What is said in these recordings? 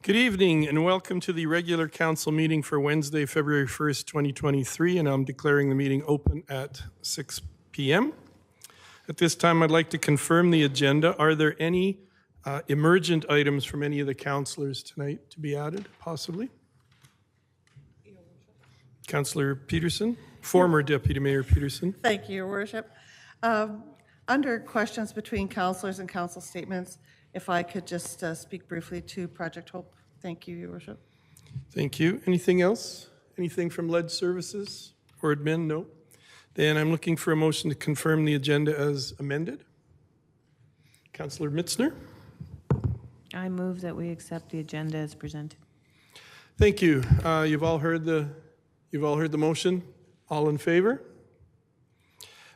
Good evening and welcome to the regular council meeting for Wednesday, February 1st, 2023, and I'm declaring the meeting open at 6 p.m. At this time, I'd like to confirm the agenda. Are there any emergent items from any of the councillors tonight to be added, possibly? Councillor Peterson, former Deputy Mayor Peterson. Thank you, Your Worship. Under questions between councillors and council statements, if I could just speak briefly to Project Hope. Thank you, Your Worship. Thank you. Anything else? Anything from lead services or admin? No. Then I'm looking for a motion to confirm the agenda as amended. Councillor Mitzner. I move that we accept the agenda as presented. Thank you. You've all heard the motion. All in favor?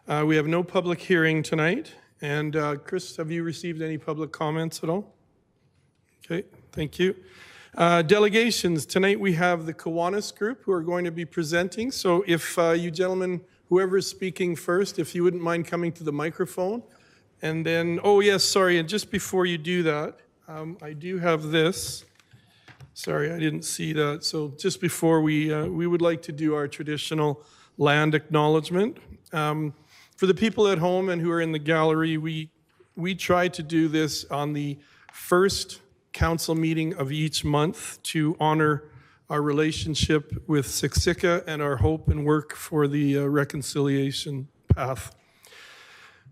We have no public hearing tonight. And Chris, have you received any public comments at all? Okay, thank you. Delegations. Tonight we have the Kiwanis group who are going to be presenting. So if you gentlemen, whoever is speaking first, if you wouldn't mind coming to the microphone. And then, oh yes, sorry, and just before you do that, I do have this. Sorry, I didn't see that. So just before we would like to do our traditional land acknowledgement. For the people at home and who are in the gallery, we try to do this on the first council meeting of each month to honor our relationship with Siksika and our hope and work for the reconciliation path.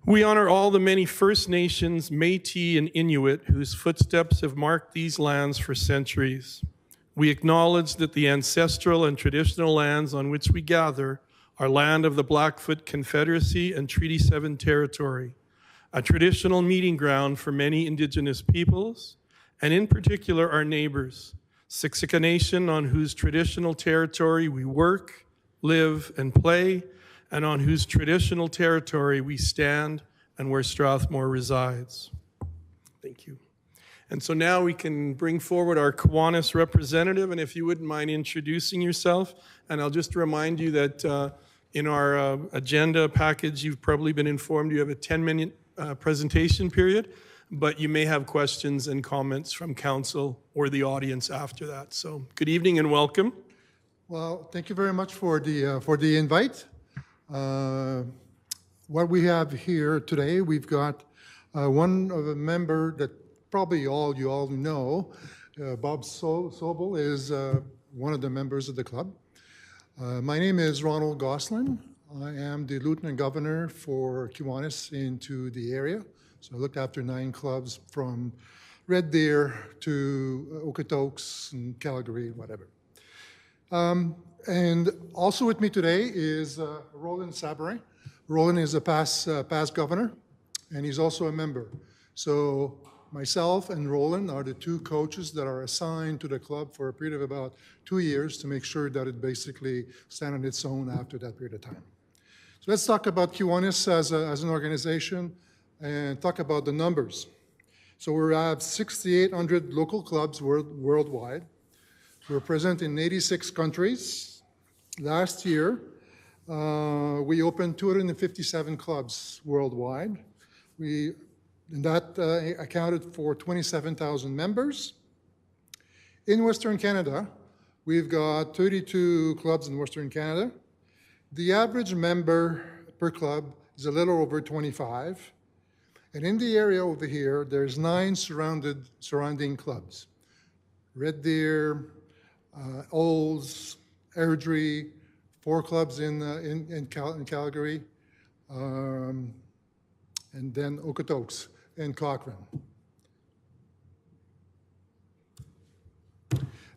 We honor all the many First Nations, Métis, and Inuit whose footsteps have marked these lands for centuries. We acknowledge that the ancestral and traditional lands on which we gather are land of the Blackfoot Confederacy and Treaty 7 territory, a traditional meeting ground for many Indigenous peoples, and in particular our neighbors, Siksika Nation, on whose traditional territory we work, live, and play, and on whose traditional territory we stand and where Strathmore resides. Thank you. And so now we can bring forward our Kiwanis representative, and if you wouldn't mind introducing yourself, and I'll just remind you that in our agenda package, you've probably been informed you have a 10-minute presentation period, but you may have questions and comments from council or the audience after that. So good evening and welcome. Well, thank you very much for the invite. What we have here today, we've got one of a member that probably you all know, Bob Sobel is one of the members of the club. My name is Ronald Gosselin. I am the Lieutenant Governor for Kiwanis into the area. So I looked after 9 clubs from Red Deer to Okotoks and Calgary, whatever. And also with me today is Roland Sabourin. Roland is a past governor, and he's also a member. So myself and Roland are the 2 coaches that are assigned to the club for a period of about 2 years to make sure that it basically stands on its own after that period of time. So let's talk about Kiwanis as an organization and talk about the numbers. So we have 6,800 local clubs worldwide. We're present in 86 countries. Last year, we opened 257 clubs worldwide. And that accounted for 27,000 members. In Western Canada, we've got 32 clubs in Western Canada. The average member per club is a little over 25. And in the area over here, there's 9 surrounding clubs. Red Deer, Olds, Airdrie, 4 clubs in Calgary, and then Okotoks and Cochrane.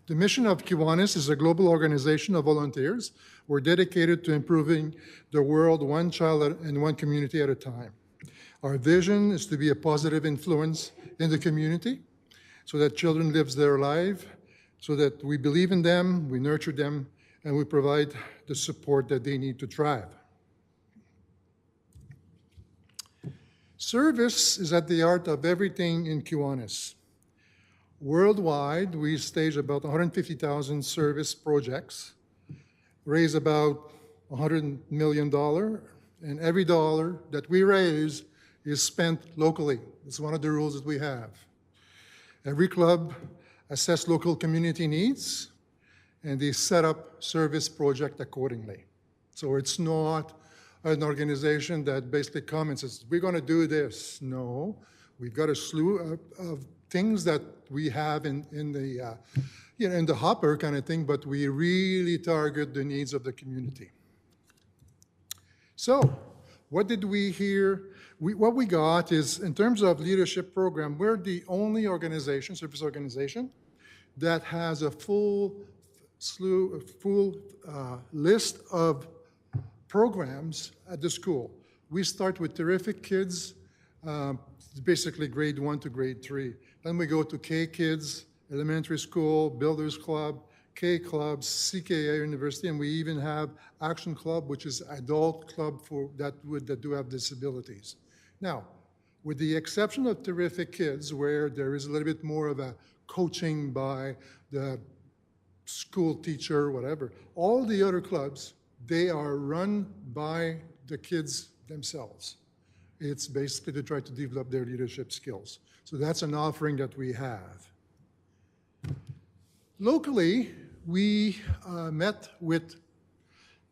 The mission of Kiwanis is a global organization of volunteers. We're dedicated to improving the world one child and one community at a time. Our vision is to be a positive influence in the community so that children live their life, so that we believe in them, we nurture them, and we provide the support that they need to thrive. Service is at the heart of everything in Kiwanis. Worldwide, we stage about 150,000 service projects, raise about $100 million, and every dollar that we raise is spent locally. It's one of the rules that we have. Every club assess local community needs, and they set up service project accordingly. So it's not an organization that basically comes and says, we're going to do this. No, we've got a slew of things that we have in the in the hopper kind of thing, but we really target the needs of the community. So what did we hear? What we got is, in terms of leadership program, we're the only organization, service organization, that has a full list of programs at the school. We start with Terrific Kids, basically grade 1 to grade 3. Then we go to K Kids, elementary school, Builders Club, K Clubs, CKA University, and we even have Action Club, which is adult club for that do have disabilities. Now, with the exception of Terrific Kids, where there is a little bit more of a coaching by the school teacher, whatever, all the other clubs, they are run by the kids themselves. It's basically to try to develop their leadership skills. So that's an offering that we have. Locally, we met with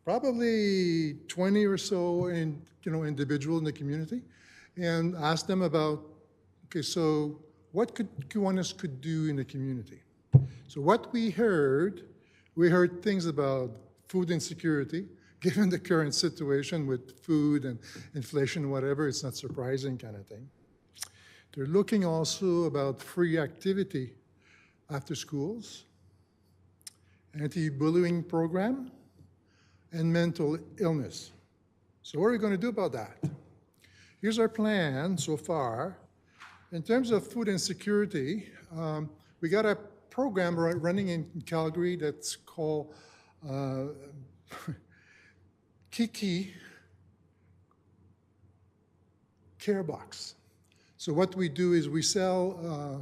probably 20 or so individuals in the community and asked them about, okay, so what Kiwanis could do in the community? So what we heard things about food insecurity. Given the current situation with food and inflation, whatever, it's not surprising kind of thing. They're looking also about free activity after schools, anti-bullying program, and mental illness. So what are we going to do about that? Here's our plan so far. In terms of food insecurity, we got a program running in Calgary that's called Kiki Care Box. So what we do is we sell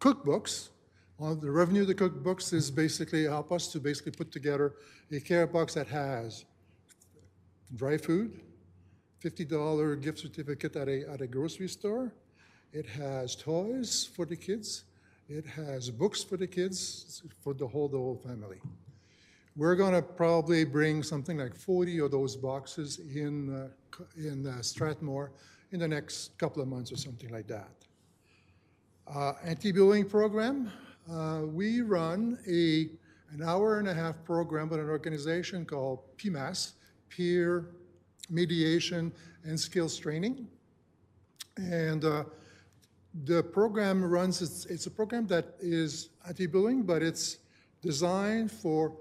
cookbooks. The revenue of the cookbooks is basically help us to basically put together a care box that has dry food, $50 gift certificate at a grocery store. It has toys for the kids. It has books for the kids, for the whole family. We're going to probably bring something like 40 of those boxes in Strathmore in the next couple of months or something like that. Anti-bullying program. We run an hour-and-a-half program with an organization called PMAS, Peer Mediation and Skills Training. And the program runs, it's a program that is anti-bullying, but it's designed for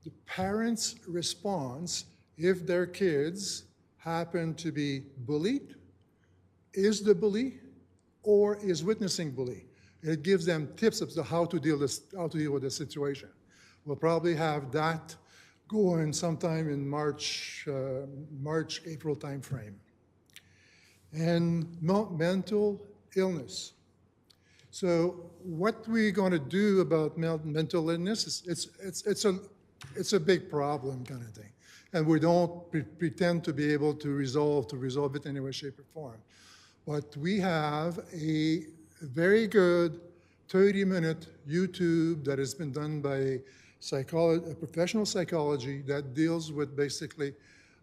the parents' response if their kids happen to be bullied, is the bully, or is witnessing bully. It gives them tips as to how to deal with the situation. We'll probably have that going sometime in March, April timeframe. And mental illness. So what we're going to do about mental illness is it's a big problem kind of thing, and we don't pretend to be able to resolve it in any way, shape, or form. But we have a very good 30-minute YouTube that has been done by a professional psychology that deals with basically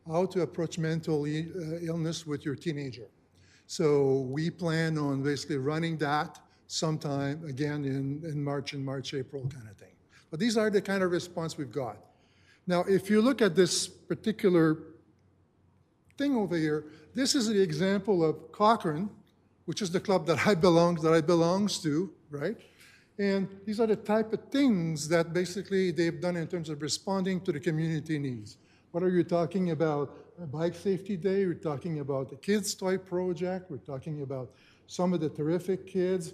how to approach mental illness with your teenager. So we plan on basically running that sometime again in March, April kind of thing. But these are the kind of response we've got. Now, if you look at this particular thing over here, this is the example of Cochrane, which is the club that I belongs to, right? And these are the type of things that basically they've done in terms of responding to the community needs. What are you talking about? A bike safety day, we're talking about the kids' toy project, we're talking about some of the Terrific Kids,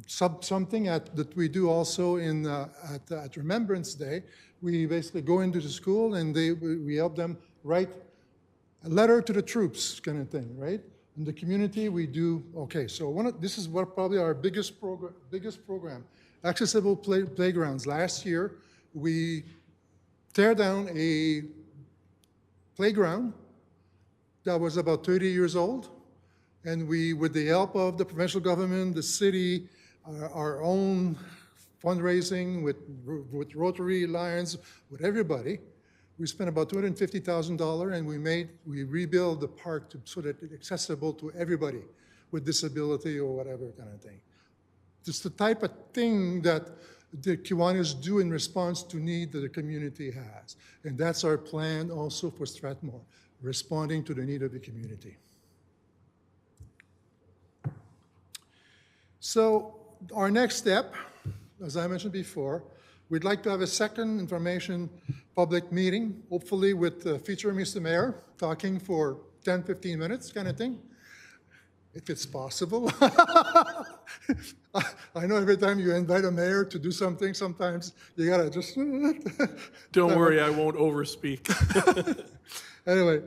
something that we do also at Remembrance Day. We basically go into the school and we help them write a letter to the troops kind of thing, right? In the community, we do, okay, so this is what probably our biggest program, accessible playgrounds. Last year, we tear down a playground that was about 30 years old, And we, with the help of the provincial government, the city, our own fundraising with Rotary Alliance, with everybody, we spent about $250,000 and we rebuilt the park so that it's accessible to everybody with disability or whatever kind of thing. It's the type of thing that the Kiwanis do in response to need that the community has. And that's our plan also for Strathmore, responding to the need of the community. So our next step, as I mentioned before, we'd like to have a second information public meeting, hopefully with featuring Mr. Mayor, talking for 10, 15 minutes kind of thing, if it's possible. I know every time you invite a mayor to do something, sometimes you gotta just. Don't worry, I won't overspeak. Anyway,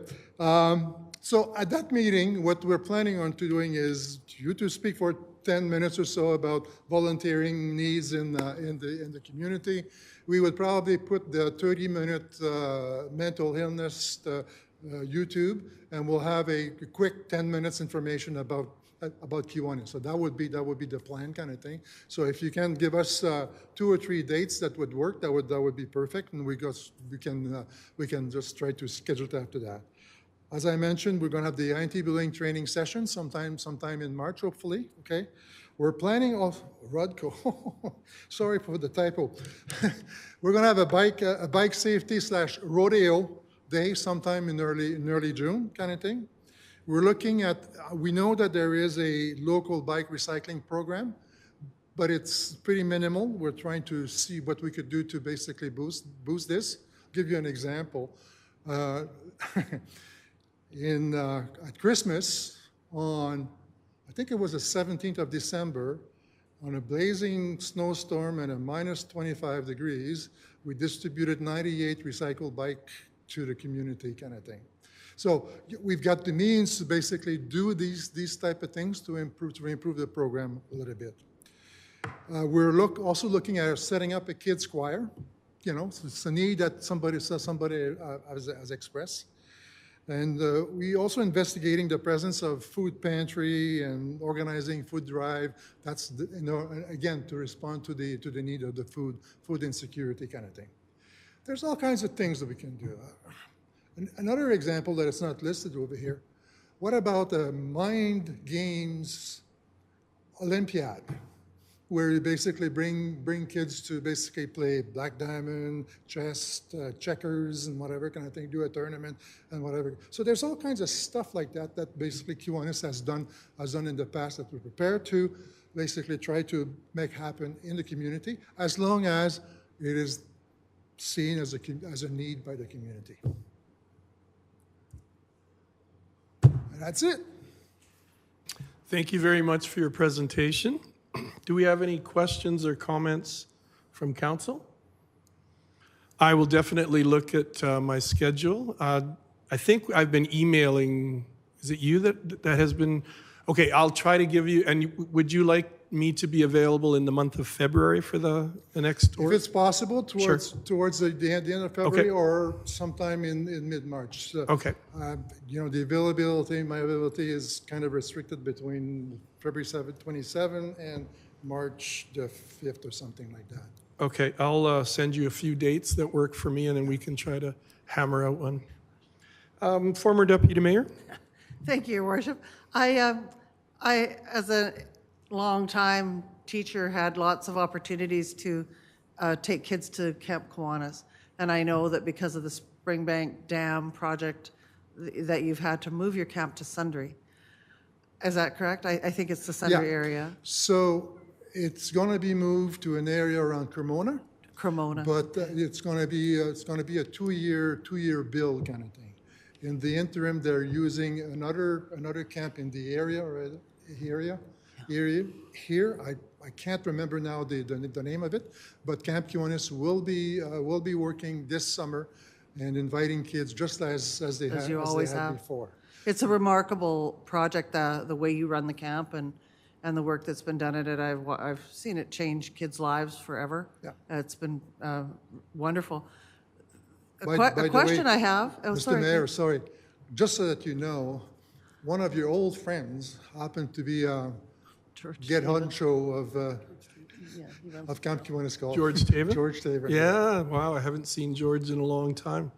so at that meeting, what we're planning on doing is you to speak for 10 minutes or so about volunteering needs in the community. We would probably put the 30-minute mental illness YouTube, and we'll have a quick 10 minutes information about Kiwanis. So that would be the plan kind of thing. So if you can give us 2 or 3 dates that would work, that would be perfect, and we can just try to schedule it after that. As I mentioned, we're going to have the INT building training session sometime in March, hopefully. Okay, we're planning off Rodco. Sorry for the typo. We're going to have a bike safety / rodeo day sometime in early June, kind of thing. We're looking at. We know that there is a local bike recycling program, but it's pretty minimal. We're trying to see what we could do to basically boost this. I'll give you an example. At Christmas, I think it was the 17th of December, on a blazing snowstorm and a minus 25 degrees, we distributed 98 recycled bikes to the community kind of thing. So we've got the means to basically do these type of things to improve the program a little bit. We're also looking at setting up a kids choir. You know, so it's a need that somebody has expressed. And we also investigating the presence of food pantry and organizing food drive. That's again to respond to the need of the food insecurity kind of thing. There's all kinds of things that we can do. Another example that is not listed over here. What about a Mind Games Olympiad, where you basically bring kids to basically play black diamond, chess, checkers, and whatever kind of thing, do a tournament and whatever. So there's all kinds of stuff like that basically Kiwanis has done in the past that we're prepared to basically try to make happen in the community, as long as it is seen as a need by the community. And that's it. Thank you very much for your presentation. Do we have any questions or comments from council? I will definitely look at my schedule. I think I've been emailing, is it you that has been? Okay, I'll try to give you, and would you like me to be available in the month of February for the next? If it's possible, towards the end of February, Okay. or sometime in mid-March. Okay. You know, my availability is kind of restricted between February 27 and March the 5th or something like that. Okay, I'll send you a few dates that work for me, and then we can try to hammer out one. Former Deputy Mayor? Thank you, Your Worship. I as a long-time teacher, had lots of opportunities to take kids to Camp Kiwanis. And I know that because of the Springbank Dam project, that you've had to move your camp to Sundre. Is that correct? I think it's the Sundre area. So it's going to be moved to an area around Cremona. But it's going to be a two-year build kind of thing. In the interim, they're using another camp in the area here. I can't remember now the name of it, but Camp Kiwanis will be working this summer and inviting kids just as they had before. It's a remarkable project, the way you run the camp and the work that's been done at it. I've seen it change kids' lives forever. Yeah. It's been wonderful. By the question way, I have. Oh, Mr. sorry. Mayor, sorry, just so that you know, one of your old friends happened to be George Get Stevens. Honcho Yeah, he runs- of Camp Kiwanis. George Taven? George Taven. Yeah, wow, I haven't seen George in a long time.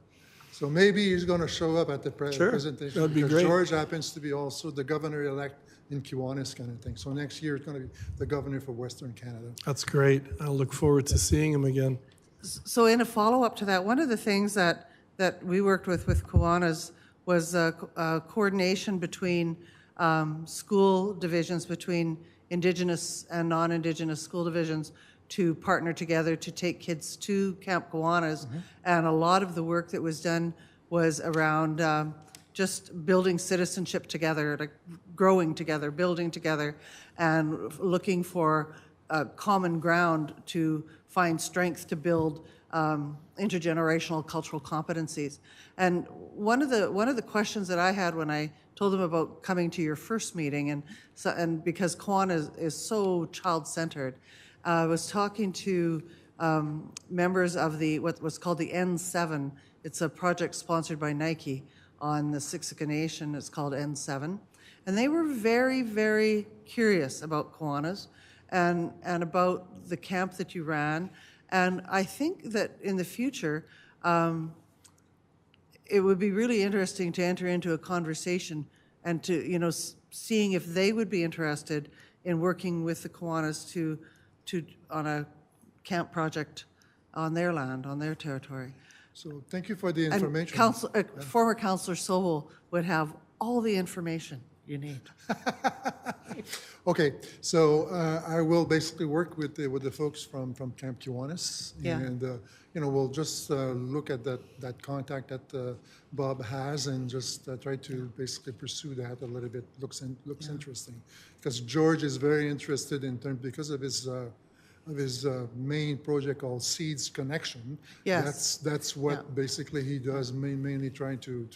So maybe he's going to show up at the Sure, presentation. that'd be because great. George happens to be also the governor-elect in Kiwanis kind of thing. So next year, it's going to be the governor for Western Canada. That's great. I'll look forward to seeing him again. So in a follow-up to that, one of the things that we worked with Kiwanis was coordination between school divisions, between Indigenous and non-Indigenous school divisions, to partner together to take kids to Camp Kiwanis. And a lot of the work that was done was around just building citizenship together, like growing together, building together, and looking for common ground to find strength to build intergenerational cultural competencies. And one of the questions that I had when I told them about coming to your first meeting, and because Kiwanis is so child-centered, I was talking to members of what was called the N7. It's a project sponsored by Nike on the Siksika Nation. It's called N7. And they were very, very curious about Kiwanis and about the camp that you ran. And I think that in the future, it would be really interesting to enter into a conversation and to, seeing if they would be interested in working with the Kiwanis to on a camp project on their land, on their territory. So thank you for the And information. former Councillor Sobel would have all the information you need. Okay, so I will basically work with the folks from Camp Kiwanis. Yeah. And, we'll just look at that contact that Bob has and just try to basically pursue that a little bit. Looks interesting. Because George is very interested in terms, because of his main project called Seeds Connection. Yes. That's what basically he does, mainly trying to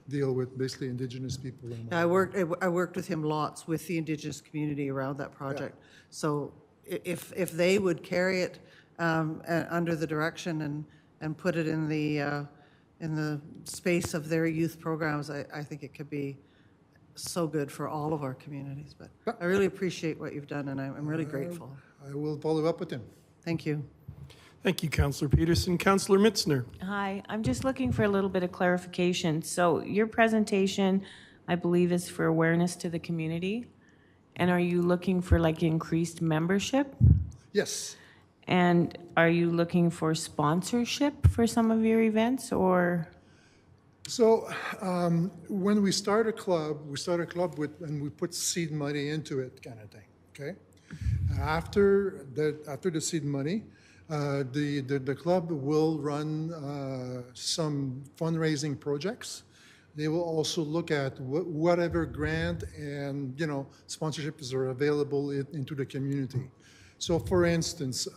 deal with basically Indigenous people. I worked with him lots with the Indigenous community around that project. So if they would carry it under the direction and put it in the space of their youth programs, I think it could be so good for all of our communities. But I really appreciate what you've done, and I'm really grateful. I will follow up with him. Thank you. Thank you, Councillor Peterson. Councillor Mitzner. Hi, I'm just looking for a little bit of clarification. So your presentation, I believe, is for awareness to the community. And are you looking for like increased membership? Yes. And are you looking for sponsorship for some of your events, or? So when we start a club with, and we put seed money into it, kind of thing. Okay. After the seed money, the club will run some fundraising projects. They will also look at whatever grant and sponsorships are available into the community. So, for instance,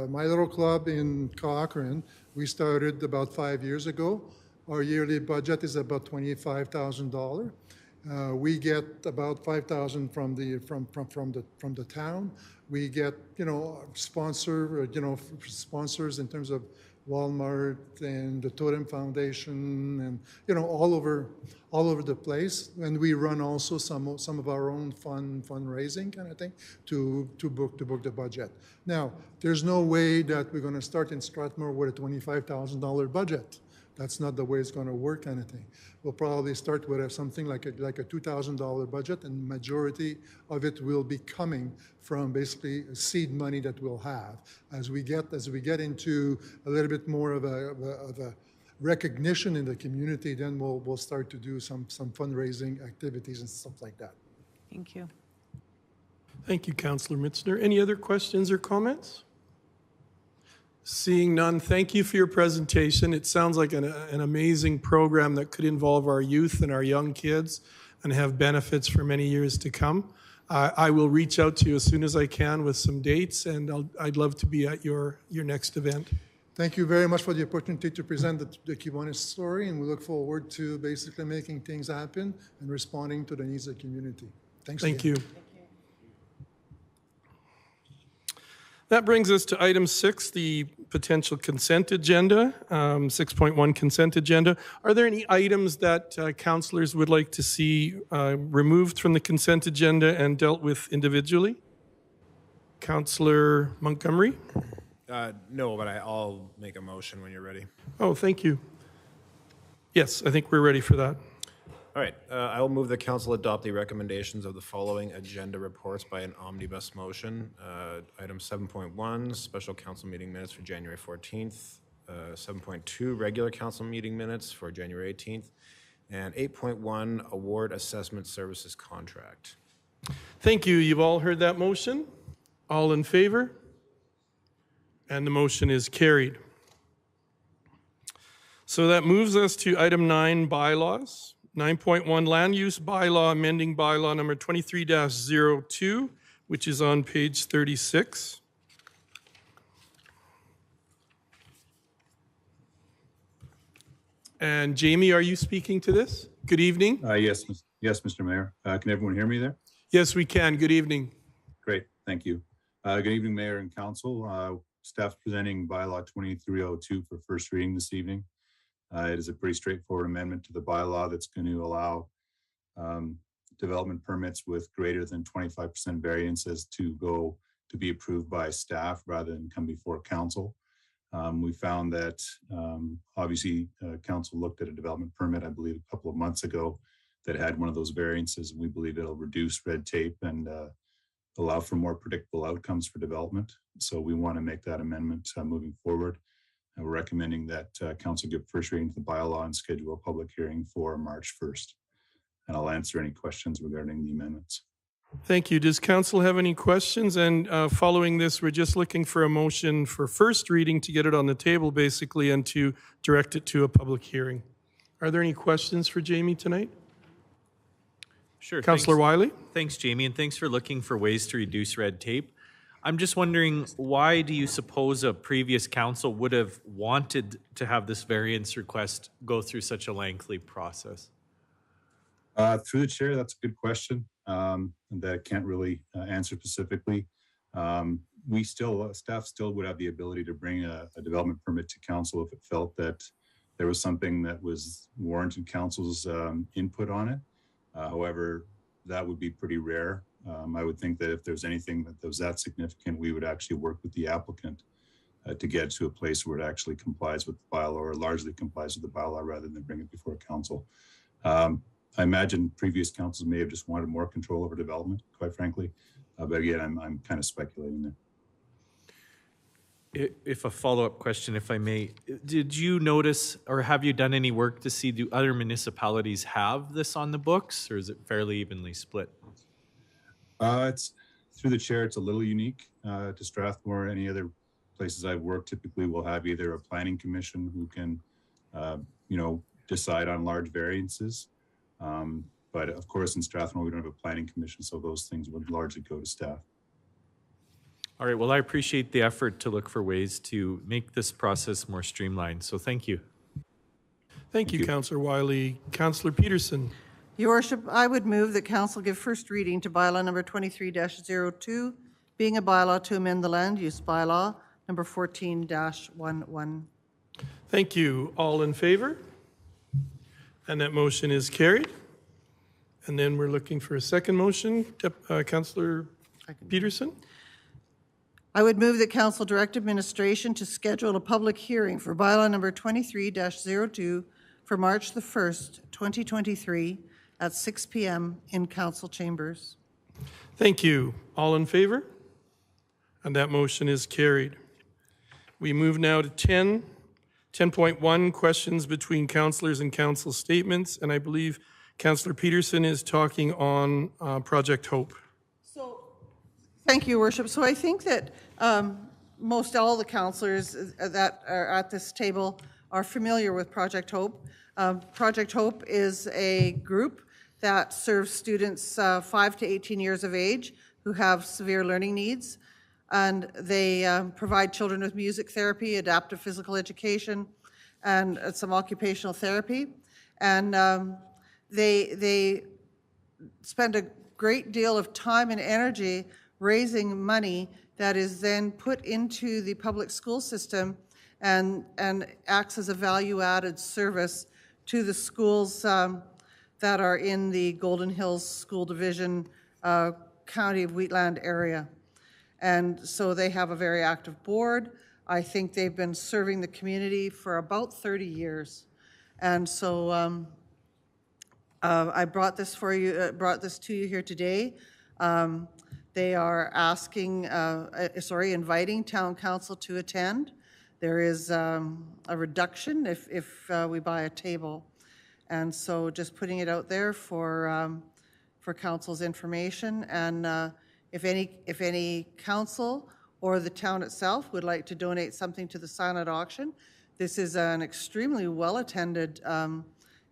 my little club in Cochrane, we started about 5 years ago. Our yearly budget is about $25,000. We get about $5,000 from the town. We get sponsors in terms of Walmart and the Totem Foundation and all over the place. And we run also some of our own fundraising kind of thing to book the budget. Now, there's no way that we're going to start in Strathmore with a $25,000 budget. That's not the way it's going to work, kind of thing. We'll probably start with something like a $2,000 budget, and majority of it will be coming from basically seed money that we'll have. As we get into a little bit more of a recognition in the community, then we'll start to do some fundraising activities and stuff like that. Thank you. Thank you, Councillor Mitzner. Any other questions or comments? Seeing none, thank you for your presentation. It sounds like an amazing program that could involve our youth and our young kids and have benefits for many years to come. I will reach out to you as soon as I can with some dates, and I'd love to be at your next event. Thank you very much for the opportunity to present the Kiwanis story, and we look forward to basically making things happen and responding to the needs of the community. Thanks Thank again. you. That brings us to item 6, the potential consent agenda, 6.1 consent agenda. Are there any items that councillors would like to see removed from the consent agenda and dealt with individually? Councillor Montgomery? No, but I'll make a motion when you're ready. Oh, thank you. Yes, I think we're ready for that. All right, I will move the council adopt the recommendations of the following agenda reports by an omnibus motion. Item 7.1, special council meeting minutes for January 14th. 7.2, regular council meeting minutes for January 18th. And 8.1, award assessment services contract. Thank you. You've all heard that motion. All in favor? And the motion is carried. So that moves us to item 9, bylaws. 9.1, land use bylaw, amending bylaw number 23-02, which is on page 36. And Jamie, are you speaking to this? Good evening. Yes, Mr. Mayor. Can everyone hear me there? Yes, we can. Good evening. Great, thank you. Good evening, Mayor and Council. Staff presenting bylaw 2302 for first reading this evening. It is a pretty straightforward amendment to the bylaw that's going to allow development permits with greater than 25% variances to be approved by staff rather than come before council. We found that obviously council looked at a development permit, I believe, a couple of months ago that had one of those variances. We believe it'll reduce red tape and allow for more predictable outcomes for development. So we want to make that amendment moving forward. And we're recommending that council give first reading to the bylaw and schedule a public hearing for March 1st. And I'll answer any questions regarding the amendments. Thank you. Does council have any questions? And following this, we're just looking for a motion for first reading to get it on the table, basically, and to direct it to a public hearing. Are there any questions for Jamie tonight? Sure. Councillor Wiley? Thanks, Jamie, and thanks for looking for ways to reduce red tape. I'm just wondering, why do you suppose a previous council would have wanted to have this variance request go through such a lengthy process? Through the chair, that's a good question that I can't really answer specifically. Staff still would have the ability to bring a development permit to council if it felt that there was something that was warranted council's input on it. However, that would be pretty rare. I would think that if there's anything that was that significant, we would actually work with the applicant to get to a place where it actually complies with the bylaw or largely complies with the bylaw rather than bring it before council. I imagine previous councils may have just wanted more control over development, quite frankly. But again, I'm kind of speculating there. If a follow-up question, if I may, did you notice or have you done any work to see, do other municipalities have this on the books, or is it fairly evenly split? It's through the chair, it's a little unique to Strathmore. Any other places I've worked typically will have either a planning commission who can, decide on large variances. But of course, in Strathmore, we don't have a planning commission, so those things would largely go to staff. All right, well, I appreciate the effort to look for ways to make this process more streamlined, so thank you. Thank you, Councillor Wiley. Councillor Peterson? Your Worship, I would move that council give first reading to bylaw number 23-02, being a bylaw to amend the land use bylaw number 14-11. Thank you. All in favor? And that motion is carried. And then we're looking for a second motion. Councillor Peterson? I would move that council direct administration to schedule a public hearing for bylaw number 23-02 for March the 1st, 2023 at 6 p.m. in council chambers. Thank you. All in favor? And that motion is carried. We move now to 10.1, questions between councillors and council statements. And I believe Councillor Peterson is talking on Project Hope. Thank you, Worship. So I think that most all the councillors that are at this table are familiar with Project Hope. Project Hope is a group that serves students 5 to 18 years of age who have severe learning needs. And they provide children with music therapy, adaptive physical education, and some occupational therapy. And they spend a great deal of time and energy raising money that is then put into the public school system and acts as a value-added service to the schools that are in the Golden Hills School Division, County of Wheatland area. And so they have a very active board. I think they've been serving the community for about 30 years. And so I brought this for you, brought this to you here today. They are asking, inviting town council to attend. There is a reduction if we buy a table. And so just putting it out there for council's information. And if any council or the town itself would like to donate something to the silent auction, this is an extremely well-attended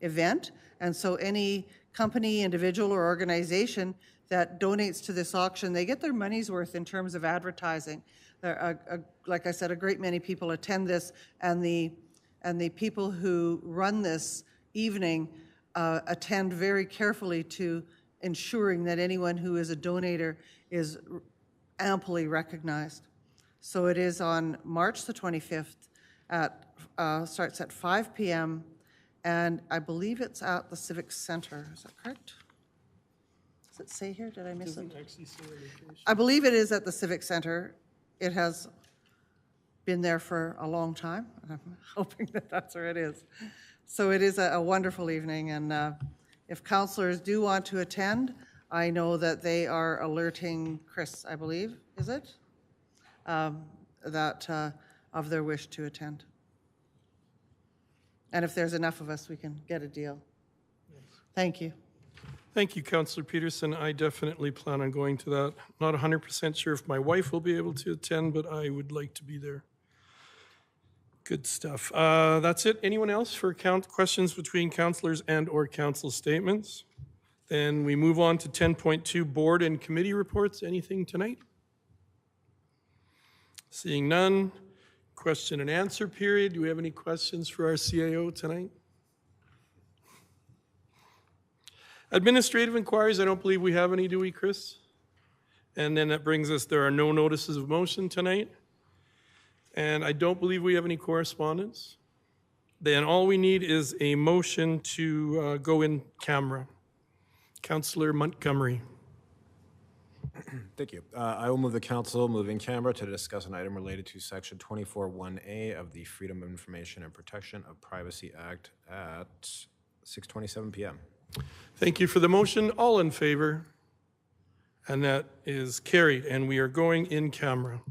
event. And so any company, individual, or organization that donates to this auction, they get their money's worth in terms of advertising. Like I said, a great many people attend this, and the people who run this evening attend very carefully to ensuring that anyone who is a donator is amply recognized. So it is on March the 25th, starts at 5 p.m., and I believe it's at the Civic Center. Is that correct? Does it say here? Did I miss it? I believe it is at the Civic Center. It has been there for a long time, and I'm hoping that that's where it is. So it is a wonderful evening, and if councillors do want to attend, I know that they are alerting Chris, I believe, is it? That of their wish to attend. And if there's enough of us, we can get a deal. Thank you. Thank you, Councillor Peterson. I definitely plan on going to that. Not 100% sure if my wife will be able to attend, but I would like to be there. Good stuff. That's it. Anyone else for questions between councillors and or council statements? Then we move on to 10.2, board and committee reports. Anything tonight? Seeing none. Question and answer period. Do we have any questions for our CAO tonight? Administrative inquiries, I don't believe we have any, do we, Chris? And then that brings us, there are no notices of motion tonight. And I don't believe we have any correspondence. Then all we need is a motion to go in camera. Councillor Montgomery. Thank you. I will move the council move in camera to discuss an item related to Section 24(1)A of the Freedom of Information and Protection of Privacy Act at 6:27 p.m. Thank you for the motion. All in favor? And that is carried, and we are going in camera.